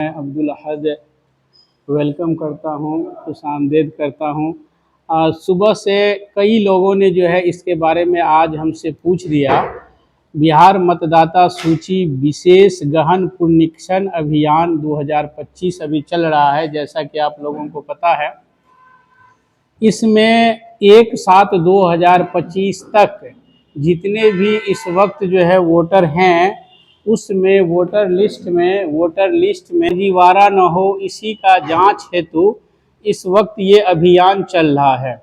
मैं अब्दुल अहद वेलकम करता हूँ, खुशामदीद करता हूँ। सुबह से कई लोगों ने जो है इसके बारे में आज हमसे पूछ लिया। बिहार मतदाता सूची विशेष गहन पुनरीक्षण अभियान 2025 अभी चल रहा है, जैसा कि आप लोगों को पता है। इसमें 1/7/2025 तक जितने भी इस वक्त जो है वोटर हैं, उसमें वोटर लिस्ट में फर्जीवाड़ा न हो, इसी का जांच हेतु इस वक्त ये अभियान चल रहा है।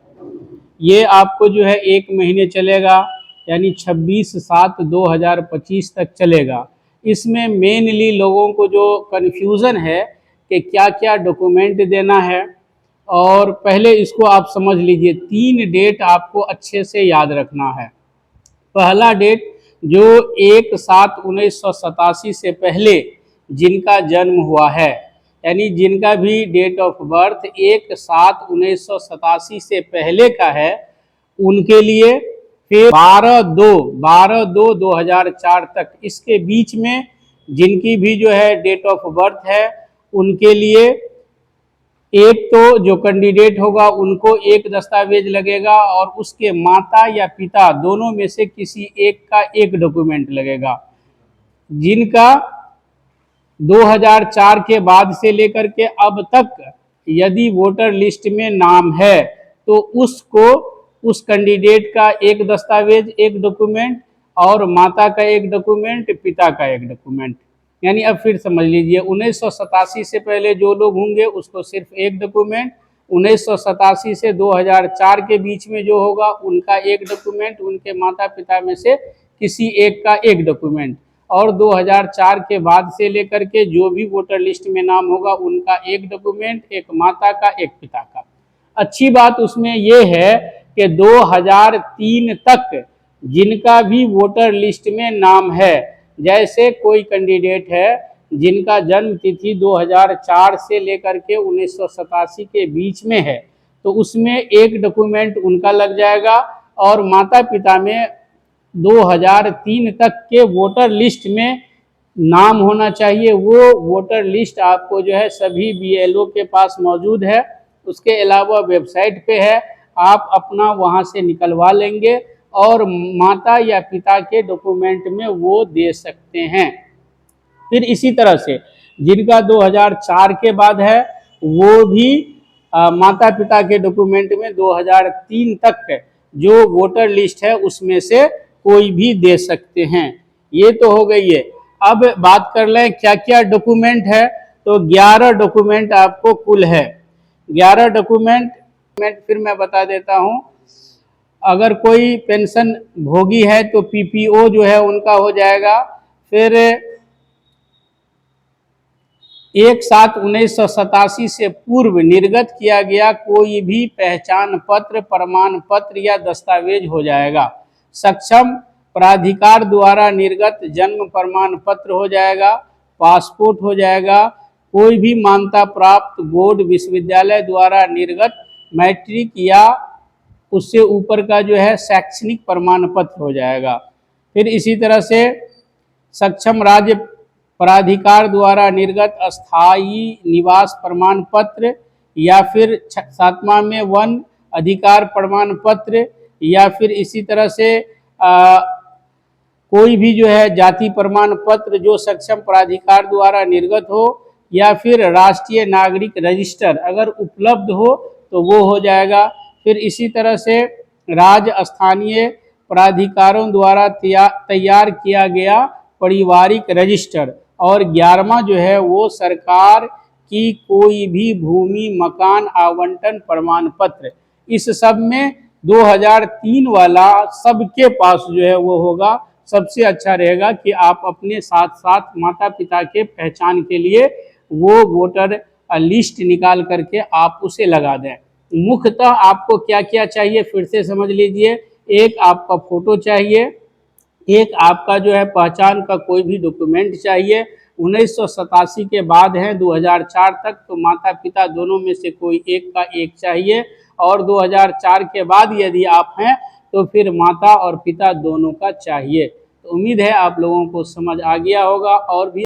ये आपको जो है 1 महीने चलेगा, यानी 26/7/2025 तक चलेगा। इसमें मेनली लोगों को जो कन्फ्यूज़न है कि क्या क्या डॉक्यूमेंट देना है, और पहले इसको आप समझ लीजिए। 3 डेट आपको अच्छे से याद रखना है। पहला डेट जो 1/7/1987 से पहले जिनका जन्म हुआ है, यानी जिनका भी डेट ऑफ बर्थ 1/7/1987 से पहले का है, उनके लिए। फिर 12/2/2004 तक, इसके बीच में जिनकी भी जो है डेट ऑफ बर्थ है, उनके लिए एक तो जो कैंडिडेट होगा उनको एक दस्तावेज लगेगा, और उसके माता या पिता दोनों में से किसी एक का एक डॉक्यूमेंट लगेगा। जिनका 2004 के बाद से लेकर के अब तक यदि वोटर लिस्ट में नाम है, तो उसको उस कैंडिडेट का एक दस्तावेज, एक डॉक्यूमेंट, और माता का एक डॉक्यूमेंट, पिता का एक डॉक्यूमेंट। यानी अब फिर समझ लीजिए, 1987 से पहले जो लोग होंगे उसको सिर्फ एक डॉक्यूमेंट, 1987 से 2004 के बीच में जो होगा उनका एक डॉक्यूमेंट, उनके माता पिता में से किसी एक का एक डॉक्यूमेंट, और 2004 के बाद से लेकर के जो भी वोटर लिस्ट में नाम होगा उनका एक डॉक्यूमेंट, एक माता का, एक पिता का। अच्छी बात उसमें ये है कि 2003 तक जिनका भी वोटर लिस्ट में नाम है, जैसे कोई कैंडिडेट है जिनका जन्म तिथि 2004 से लेकर के 1987 के बीच में है, तो उसमें एक डॉक्यूमेंट उनका लग जाएगा, और माता पिता में 2003 तक के वोटर लिस्ट में नाम होना चाहिए। वो वोटर लिस्ट आपको जो है सभी बीएलओ के पास मौजूद है। उसके अलावा वेबसाइट पे है, आप अपना वहाँ से निकलवा लेंगे और माता या पिता के डॉक्यूमेंट में वो दे सकते हैं। फिर इसी तरह से जिनका 2004 के बाद है, वो भी माता पिता के डॉक्यूमेंट में 2003 तक जो वोटर लिस्ट है उसमें से कोई भी दे सकते हैं। ये तो हो गई है। अब बात कर लें क्या क्या डॉक्यूमेंट है, तो 11 डॉक्यूमेंट आपको कुल है। 11 डॉक्यूमेंट फिर मैं बता देता हूँ। अगर कोई पेंशन भोगी है तो पीपीओ जो है उनका हो जाएगा। फिर 1/7/1987 से पूर्व निर्गत किया गया कोई भी पहचान पत्र, प्रमाण पत्र या दस्तावेज हो जाएगा। सक्षम प्राधिकार द्वारा निर्गत जन्म प्रमाण पत्र हो जाएगा, पासपोर्ट हो जाएगा, कोई भी मान्यता प्राप्त बोर्ड विश्वविद्यालय द्वारा निर्गत मैट्रिक या उससे ऊपर का जो है शैक्षणिक प्रमाण पत्र हो जाएगा। फिर इसी तरह से सक्षम राज्य प्राधिकार द्वारा निर्गत अस्थायी निवास प्रमाण पत्र, या फिर 7वां में वन अधिकार प्रमाण पत्र, या फिर इसी तरह से कोई भी जो है जाति प्रमाण पत्र जो सक्षम प्राधिकार द्वारा निर्गत हो, या फिर राष्ट्रीय नागरिक रजिस्टर अगर उपलब्ध हो तो वो हो जाएगा। फिर इसी तरह से राज्य स्थानीय प्राधिकारों द्वारा तैयार किया गया पारिवारिक रजिस्टर, और 11वां जो है वो सरकार की कोई भी भूमि मकान आवंटन प्रमाण पत्र। इस सब में 2003 वाला सबके पास जो है वो होगा। सबसे अच्छा रहेगा कि आप अपने साथ साथ माता पिता के पहचान के लिए वो वोटर लिस्ट निकाल करके आप उसे लगा दें। मुख्यतः आपको क्या क्या चाहिए फिर से समझ लीजिए। एक आपका फोटो चाहिए, एक आपका जो है पहचान का कोई भी डॉक्यूमेंट चाहिए। 1987 के बाद है 2004 तक, तो माता पिता दोनों में से कोई एक का एक चाहिए, और 2004 के बाद यदि आप हैं तो फिर माता और पिता दोनों का चाहिए। तो उम्मीद है आप लोगों को समझ आ गया होगा। और भी